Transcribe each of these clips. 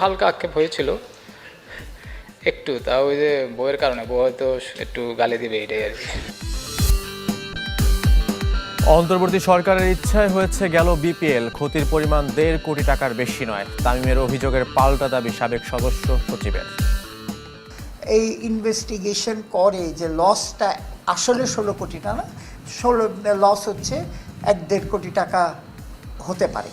হালকা আক্ষেপ হয়েছিল একটু, তাও ওই যে বউয়ের কারণে, বউ হয়তো একটু গালি দিবে এটাই আর কি। অন্তর্বর্তী সরকারের ইচ্ছায় হয়েছে গেল বিপিএল, ক্ষতির পরিমাণ 1.5 কোটি টাকার বেশি নয়। তামিমের অভিযোগের পাল্টা দাবি সাবেক সদস্য সচিবের। এই ইনভেস্টিগেশন করে যে লসটা আসলে 16 কোটি টাকা না, 16 লস হচ্ছে 1.5 কোটি টাকা হতে পারে।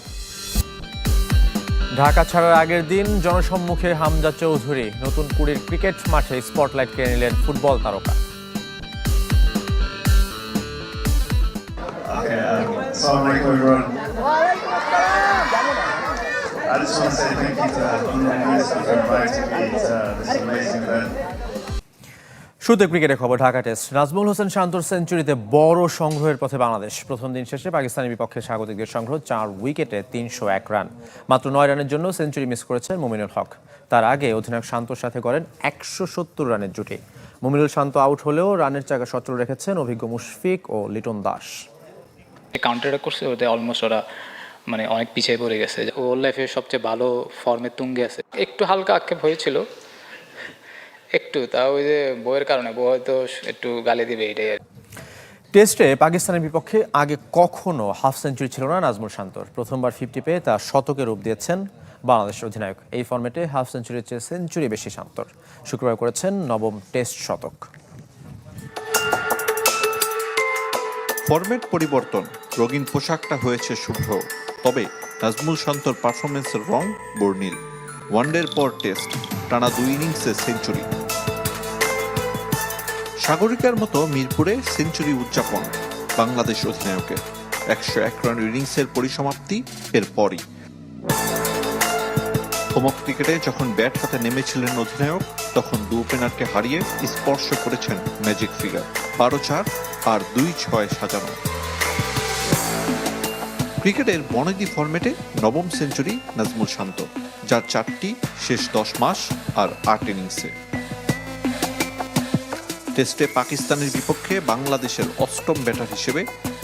ঢাকা ছাড়ার আগের দিন জনসম্মুখে হামজা চৌধুরী। নতুন কুড়ির ক্রিকেট মাঠে স্পটলাইট কেড়ে নিলেন ফুটবল তারকা। Assalamualaikum everyone. I just want to say thank you to Minister for inviting me to this amazing event. শুরুতে ক্রিকেটের খবর। ঢাকা টেস্ট, নাজমুল হোসেন শান্তর সেঞ্চুরিতে বড় সংগ্রহের পথে বাংলাদেশ। প্রথম দিন শেষে পাকিস্তানের বিপক্ষে স্বাগতিকদের সংগ্রহ 4 উইকেটে 301 রান। মাত্র 9 রানের জন্য সেঞ্চুরি মিস করেছেন মুমিনুল হক। তার আগে অধিনায়ক শান্তর সাথে করেন 170 রানের জুটি। মুমিনুল শান্ত আউট হলেও রানের চাকা সচল রেখেছেন অভিজ্ঞ মুশফিক ও লিটন দাস। কাউন্টারটা করছে, ওতে অলমোস্ট ওরা মানে অনেক পিছিয়ে পড়ে গেছে। ওর লাইফে সবচেয়ে ভালো ফর্মের তুঙ্গে আছে। একটু হালকা আক্ষেপ হয়েছিল একটু, তাও ওই যে বউয়ের কারণে, বউ হয়তো একটু গালি দিবে এটাই আর কি। টেস্টে পাকিস্তানের বিপক্ষে আগে কখনো হাফ সেঞ্চুরি ছিল না নাজমুল শান্তর। প্রথমবার 50 পেয়ে তা শতকে রূপ দিয়েছেন বাংলাদেশের অধিনায়ক। এই ফরম্যাটে হাফ সেঞ্চুরির চেয়ে সেঞ্চুরি বেশি শান্তর। শুক্রবার করেছেন নবম টেস্ট শতক। ফরম্যাট পরিবর্তন, রঙিন পোশাকটা হয়েছে শুভ্র, তবে নাজমুল শান্তর পারফরমেন্সের রং বর্ণিল। ওয়ানডের পর টেস্ট, টানা 2 ইনিংসে সেঞ্চুরি। সাগরিকার মতো মিরপুরে সেঞ্চুরি উদযাপন বাংলাদেশ অধিনায়কের। 101 রানের ইনিংসের পরিসমাপ্তি এরপরই। হোমক ক্রিকেটে যখন ব্যাট হাতে নেমেছিলেন অধিনায়ক, তখন 2 ওপেনারকে হারিয়ে স্পর্শ করেছেন ম্যাজিক ফিগার। 12-4 আর 2-6 সাজানো। ক্রিকেটের বনেদি ফরম্যাটে নবম সেঞ্চুরি নাজমুল শান্ত, যার 4টি শেষ 10 মাস আর 8 ইনিংসে। টেস্টে পাকিস্তানের বিপক্ষে বাংলাদেশের 8ম ব্যাটার হিসেবে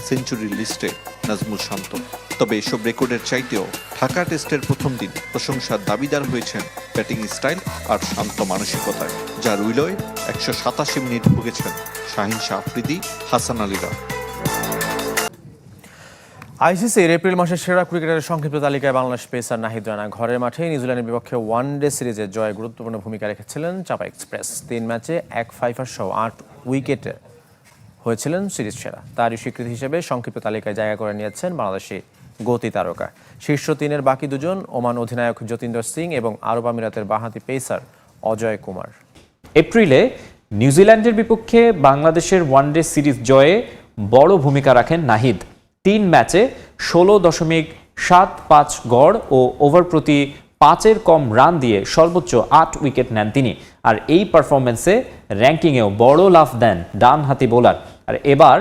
সেঞ্চুরির লিস্টে নাজমুল শান্ত। তবে এসব রেকর্ডের চাইতেও ঢাকা টেস্টের প্রথম দিন প্রশংসার দাবিদার হয়েছেন ব্যাটিং স্টাইল আর শান্ত মানসিকতায়, যার উইলয়ে 187 মিনিট ভুগেছেন শাহিন শাহ আফ্রিদি, হাসান আলীরা। আইসিসির এপ্রিল মাসের সেরা ক্রিকেটারের সংক্ষিপ্ত তালিকায় বাংলাদেশ পেসার নাহিদ রানা। ঘরের মাঠে নিউজিল্যান্ডের বিপক্ষে ওয়ানডে সিরিজের জয়ে গুরুত্বপূর্ণ ভূমিকা রেখেছিলেন চাপা এক্সপ্রেস। 3 ম্যাচে 1 ফাইফার সহ 8 উইকেটে হয়েছিলেন সিরিজ সেরা। তারই স্বীকৃতি হিসেবে সংক্ষিপ্ত তালিকায় জায়গা করে নিয়েছেন বাংলাদেশি গতি তারকা। শীর্ষ 3-এর বাকি 2জন ওমান অধিনায়ক যতীন্দ্র সিং এবং আরব আমিরাতের বাঁহাতি পেসার অজয় কুমার। এপ্রিলে নিউজিল্যান্ডের বিপক্ষে বাংলাদেশের ওয়ানডে সিরিজ জয়ে বড় ভূমিকা রাখেন নাহিদ। 3 ম্যাচে 16.75 গড় ও ওভার প্রতি 5-এর কম রান দিয়ে সর্বোচ্চ 8 উইকেট নেন তিনি। আর এই পারফরমেন্সে র্যাঙ্কিংয়েও বড় লাফ দেন ডানহাতি বোলার। আর এবার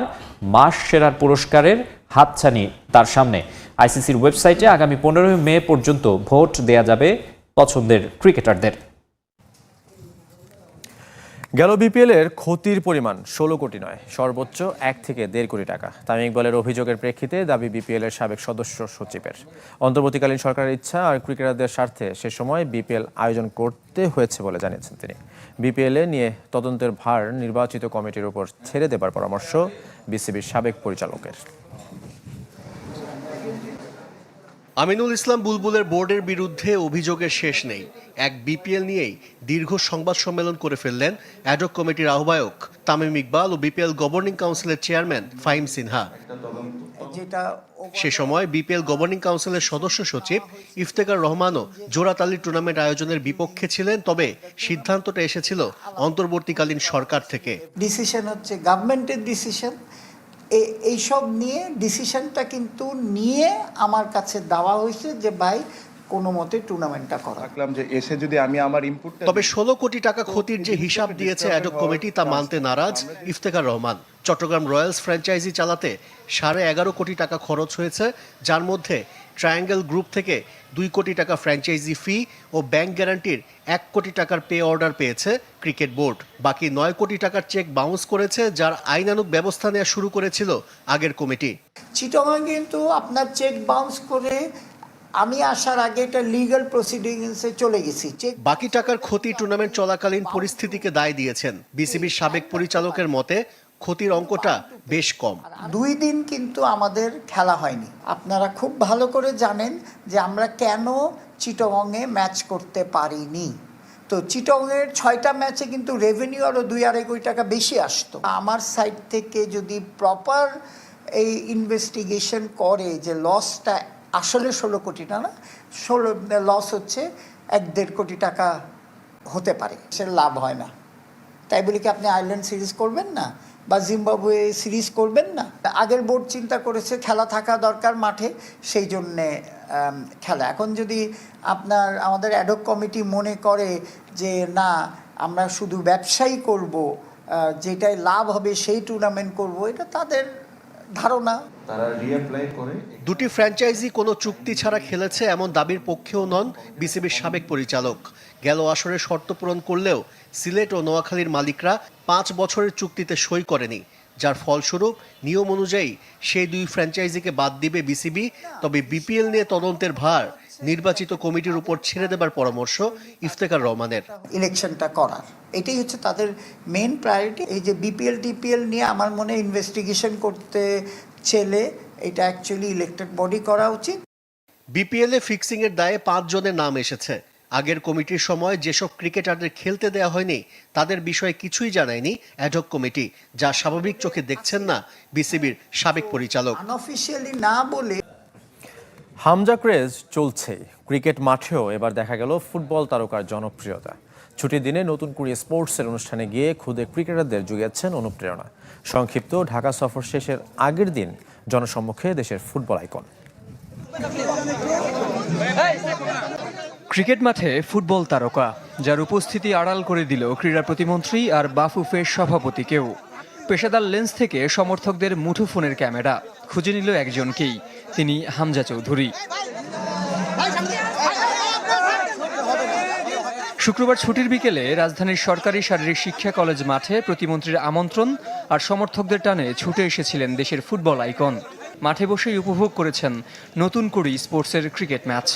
মাস সেরার পুরস্কারের হাতছানি তার সামনে। আইসিসির ওয়েবসাইটে আগামী 15 মে পর্যন্ত ভোট দেয়া যাবে পছন্দের ক্রিকেটারদের। গেল বিপিএলের ক্ষতির পরিমাণ 16 কোটি নয়, সর্বোচ্চ 1 থেকে 1.5 কোটি টাকা। তামিম ইকবালের অভিযোগের প্রেক্ষিতে দাবি বিপিএলের সাবেক সদস্য সচিবের। অন্তর্বর্তীকালীন সরকারের ইচ্ছা আর ক্রিকেটারদের স্বার্থে সে সময় বিপিএল আয়োজন করতে হয়েছে বলে জানিয়েছেন তিনি। বিপিএলে নিয়ে তদন্তের ভার নির্বাচিত কমিটির উপর ছেড়ে দেবার পরামর্শ বিসিবির সাবেক পরিচালকের। আমিনুল ইসলাম বুলবুলের বোর্ডের বিরুদ্ধে অভিযোগের শেষ নেই। এক বিপিএল নিয়েই দীর্ঘ সংবাদ সম্মেলন করে ফেললেন অ্যাডহক কমিটির আহ্বায়ক তামিম ইকবাল ও বিপিএল গভর্নিং কাউন্সিলের চেয়ারম্যান ফাহিম সিনহা। সে সময় বিপিএল গভর্নিং কাউন্সিলের সদস্য সচিব ইফতেখার রহমানও জোড়াতালি টুর্নামেন্ট আয়োজনের বিপক্ষে ছিলেন, তবে সিদ্ধান্তটা এসেছিল অন্তর্বর্তীকালীন সরকার থেকে। ডিসিশন হচ্ছে গভর্নমেন্টের ডিসিশন। এইসব নিয়ে ডিসিশনটা কিন্তু নিয়ে আমার কাছে দেওয়া হয়েছে যে ভাই কোনো মতে টুর্নামেন্টটা করা। যে এসে যদি আমি আমার ইনপুট, তবে 16 কোটি টাকা ক্ষতির যে হিসাব দিয়েছে অ্যাডহক কমিটি তা মানতে নারাজ ইফতেখার রহমান। চট্টগ্রাম রয়্যালস ফ্র্যাঞ্চাইজি চালাতে 11.5 কোটি টাকা খরচ হয়েছে, যার মধ্যে ট্রায়াঙ্গেল গ্রুপ থেকে 2 কোটি টাকা ফ্র্যাঞ্চাইজি ফি ও ব্যাংক গ্যারান্টির 1 কোটি টাকার পে অর্ডার পেয়েছে ক্রিকেট বোর্ড। বাকি 9 কোটি টাকার চেক বাউন্স করেছে, যার আইনানুগ ব্যবস্থা নেওয়া শুরু করেছিল আগের কমিটি। চিটাগাং কিন্তু আপনার চেক বাউন্স করে আমি আসার আগে এটা লিগ্যাল প্রসিডিংসে চলে গেছি। চেক বাকি টাকার ক্ষতি টুর্নামেন্ট চলাকালীন পরিস্থিতিকে দায় দিয়েছেন। বিসিবির সাবেক পরিচালকের মতে ক্ষতির অঙ্কটা বেশ কম। 2 দিন কিন্তু আমাদের খেলা হয়নি। আপনারা খুব ভালো করে জানেন যে আমরা কেন চিটাগংয়ে ম্যাচ করতে পারিনি। তো চিটাগংয়ের 6টা ম্যাচে কিন্তু রেভিনিউ আরও 2-2.5 কোটি টাকা বেশি আসতো। আমার সাইড থেকে যদি প্রপার এই ইনভেস্টিগেশন করে যে লসটা আসলে 16 কোটি না, 16 লস হচ্ছে 1-1.5 কোটি টাকা হতে পারে, সে লাভ হয় না। তাই বলে কি আপনি আয়ারল্যান্ড সিরিজ করবেন না বা জিম্বাবুয়ে সিরিজ করবেন না? আগের বোর্ড চিন্তা করেছে খেলা থাকা দরকার মাঠে, সেই জন্যে খেলা। এখন যদি আমাদের অ্যাডহক কমিটি মনে করে যে না আমরা শুধু ব্যবসায়ী করব, যেটাই লাভ হবে সেই টুর্নামেন্ট করব, এটা তাদের ধারণা। দুটি ফ্র্যাঞ্চাইজি কোনো চুক্তি ছাড়া খেলেছে এমন দাবির পক্ষেও নন বিসিবির সাবেক পরিচালক। গেল আসরে শর্ত পূরণ করলেও সিলেট ও নোয়াখালীর মালিকরা 5 বছরের চুক্তিতে সই করেনি, যার ফলস্বরূপ নিয়ম অনুযায়ী সেই 2 ফ্র্যাঞ্চাইজিকে বাদ দিবে বিসিবি। তবে বিপিএল নিয়ে তদন্তের ভার নির্বাচিত কমিটির উপর ছেড়ে দেবার পরামর্শ ইফতেখার রহমানের। ইলেকশনটা করার এটাই হচ্ছে তাদের মেন প্রায়োরিটি। এই যে বিপিএল নিয়ে আমার মনে ইনভেস্টিগেশন করতে চেলে এটা অ্যাকচুয়ালি ইলেক্টেড বডি করা উচিত। বিপিএল এ ফিক্সিং এর দায়ে 5 জনের নাম এসেছে। আগের কমিটির সময় যেসব ক্রিকেটারদের খেলতে দেওয়া হয়নি তাদের বিষয়ে কিছুই জানায়নি অ্যাডহক কমিটি, যা স্বাভাবিক চোখে দেখছেন না বিসিবির সাবেক পরিচালক। আনঅফিশিয়ালি না বলে হামজা ক্রেজ চলছে। ক্রিকেট মাঠেও এবার দেখা গেল ফুটবল তারকার জনপ্রিয়তা। ছুটির দিনে নতুন করে স্পোর্টসের অনুষ্ঠানে গিয়ে খুদে ক্রিকেটারদের জুগিয়েছেন অনুপ্রেরণা। সংক্ষিপ্ত ঢাকা সফর শেষের আগের দিন জনসম্মুখে দেশের ফুটবল আইকন। ক্রিকেট মাঠে ফুটবল তারকা, যার উপস্থিতি আড়াল করে দিল ক্রীড়া প্রতিমন্ত্রী আর বাফুফের সভাপতিকেও। পেশাদার লেন্স থেকে সমর্থকদের মুঠোফোনের ক্যামেরা খুঁজে নিল একজনকেই, তিনি হামজা চৌধুরী। শুক্রবার ছুটির বিকেলে রাজধানীর সরকারি শারীরিক শিক্ষা কলেজ মাঠে প্রতিমন্ত্রীর আমন্ত্রণ আর সমর্থকদের টানে ছুটে এসেছিলেন দেশের ফুটবল আইকন। মাঠে বসেই উপভোগ করেছেন নতুন করে স্পোর্টসের ক্রিকেট ম্যাচ।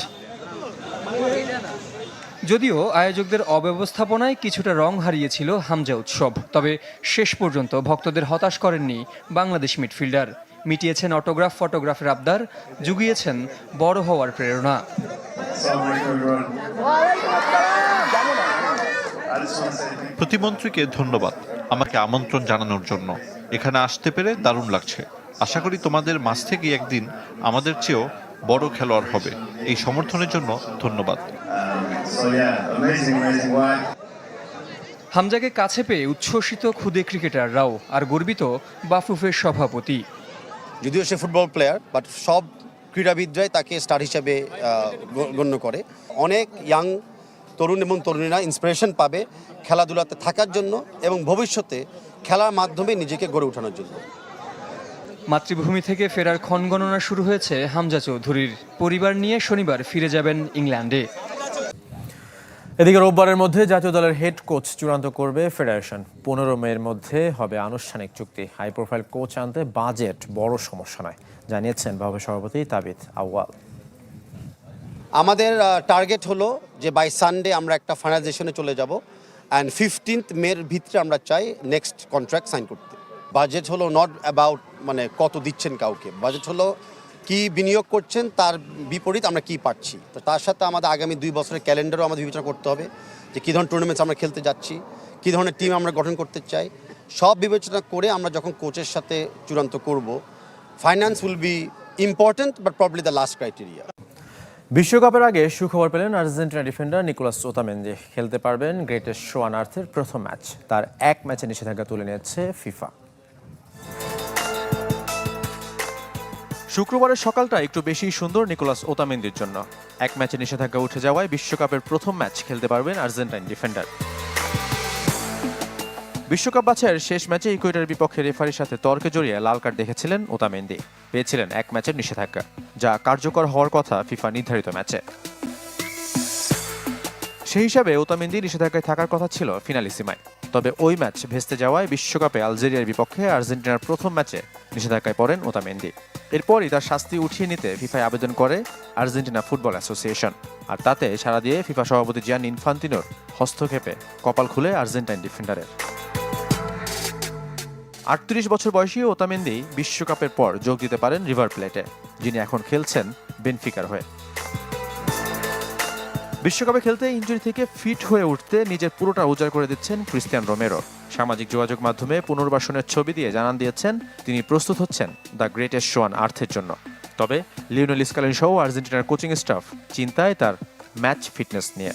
যদিও আয়োজকদের অব্যবস্থাপনায় কিছুটা রং হারিয়েছিল হামজা উৎসব, তবে শেষ পর্যন্ত ভক্তদের হতাশ করেননি বাংলাদেশ মিডফিল্ডার। মিটিয়েছেন অটোগ্রাফ ফটোগ্রাফের আবদার, জুগিয়েছেন বড় হওয়ার প্রেরণা। প্রতিমন্ত্রীকে ধন্যবাদ আমাকে আমন্ত্রণ জানানোর জন্য। এখানে আসতে পেরে দারুণ লাগছে। আশা করি তোমাদের মাঝ থেকে একদিন আমাদের চেয়েও বড় খেলোয়াড় হবে। এই সমর্থনের জন্য ধন্যবাদ। হামজাকে কাছে পেয়ে উচ্ছ্বসিত খুদে ক্রিকেটাররাও, আর গর্বিত বাফুফের সভাপতি। যদিও সে ফুটবল প্লেয়ার, বাট সব ক্রীড়াবিদরাই তাকে স্টার হিসেবে গণ্য করে। অনেক ইয়াং তরুণ এবং তরুণীরা ইন্সপিরেশন পাবে খেলাধুলাতে থাকার জন্য এবং ভবিষ্যতে খেলার মাধ্যমে নিজেকে গড়ে ওঠানোর জন্য। মাতৃভূমি থেকে ফেরার ক্ষণগণনা শুরু হয়েছে হামজা চৌধুরীর। পরিবার নিয়ে শনিবার ফিরে যাবেন ইংল্যান্ডে। এদিকে রোববারের মধ্যে জাতীয় দলের হেড কোচ চূড়ান্ত করবে ফেডারেশন। 15 মের মধ্যে হবে আনুষ্ঠানিক চুক্তি। হাই প্রোফাইল কোচ আনতে বাজেট বড় সমস্যা নয়, জানিয়েছেন ভাবে সভাপতি তাবিদ আউয়াল। আমাদের টার্গেট হলো যে বাই সানডে আমরা একটা ফাইনালাইজেশনে চলে যাব অ্যান্ড 15 মের ভিতরে আমরা চাই নেক্সট কন্ট্রাক্ট সাইন করতে। বাজেট হলো নট অ্যাবাউট মানে কত দিচ্ছেন কাউকে, বাজেট হলো কি বিনিয়োগ করছেন তার বিপরীত আমরা কি পাচ্ছি। তো তার সাথে আমাদের আগামী 2 বছরের ক্যালেন্ডারও আমাদের বিবেচনা করতে হবে যে কী ধরনের টুর্নামেন্টস আমরা খেলতে যাচ্ছি, কী ধরনের টিম আমরা গঠন করতে চাই। সব বিবেচনা করে আমরা যখন কোচের সাথে চূড়ান্ত করব, finance will be important but probably the last criteria. বিশ্বকাপের আগে সুখবর পেলেন আর্জেন্টিনা ডিফেন্ডার নিকোলাস ওতামেন্দি। খেলতে পারবেন গ্রেটেস্ট শো অন আর্থের প্রথম ম্যাচ। তার 1 ম্যাচে নিষেধাজ্ঞা তুলে নিয়েছে ফিফা। শুক্রবারের সকালটা একটু বেশি সুন্দর নিকোলাস ওতামেন্দির জন্য। 1 ম্যাচে নিষেধাজ্ঞা উঠে যাওয়ায় বিশ্বকাপের প্রথম ম্যাচ খেলতে পারবেন আর্জেন্টাইন ডিফেন্ডার। বিশ্বকাপ বাছাইয়ের শেষ ম্যাচে ইকুয়েডরের বিপক্ষে রেফারির সাথে তর্কে জড়িয়ে লাল কার্ড দেখেছিলেন ওতামেন্দি। পেয়েছিলেন 1 ম্যাচের নিষেধাজ্ঞা, যা কার্যকর হওয়ার কথা ফিফা নির্ধারিত ম্যাচে। সেই হিসাবে ওতামেন্দি নিষেধাজ্ঞায় থাকার কথা ছিল ফিনালিসিমায়। তবে ওই ম্যাচ ভেস্তে যাওয়ায় বিশ্বকাপে আলজেরিয়ার বিপক্ষে আর্জেন্টিনার প্রথম ম্যাচে নিষেধাজ্ঞায় পড়েন ওতামেন্দি। এরপরই তার শাস্তি উঠিয়ে নিতে ফিফায় আবেদন করে আর্জেন্টিনা ফুটবল অ্যাসোসিয়েশন। আর তাতে সাড়া দিয়ে ফিফা সভাপতি জিয়ানি ইনফান্তিনোর হস্তক্ষেপে কপাল খুলে আর্জেন্টাইন ডিফেন্ডারের। 38 বছর বয়সী ওতামেন্দি বিশ্বকাপের পর যোগ দিতে পারেন রিভার প্লেটে, যিনি এখন খেলছেন বেনফিকার হয়ে। বিশ্বকাপে খেলতে ইনজুরি থেকে ফিট হয়ে উঠতে নিজের পুরোটা উজাড় করে দিচ্ছেন ক্রিস্টিয়ান রোমেরো। সামাজিক যোগাযোগ মাধ্যমে পুনর্বাসনের ছবি দিয়ে জানান দিয়েছেন তিনি প্রস্তুত হচ্ছেন দ্য গ্রেটেস্ট শো অন আর্থের জন্য। তবে লিওনেল স্কেলানি সহ আর্জেন্টিনার কোচিং স্টাফ চিন্তায় তার ম্যাচ ফিটনেস নিয়ে।